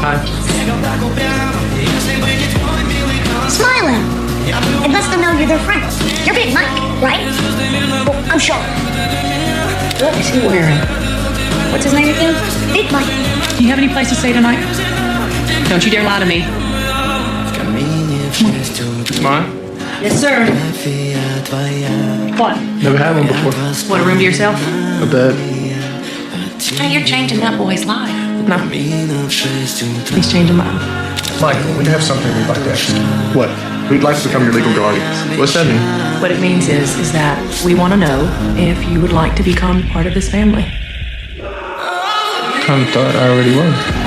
Hi. Smiling. It lets them know you're their friend. You're Big Mike, right? Well, I'm Sean. What is he wearing? What's his name again? Big Mike. Do you have any place to stay tonight? Don't you dare lie to me. Mine? Yes, sir. What? Never had one before. Want a room to yourself? A bed. Hey, you're changing that boy's life. No. He's changing mine. Michael, we have something we'd like to ask you. What? We'd like to become your legal guardians. What's that mean? What it means is that we want to know if you would like to become part of this family. Kind of thought I already was.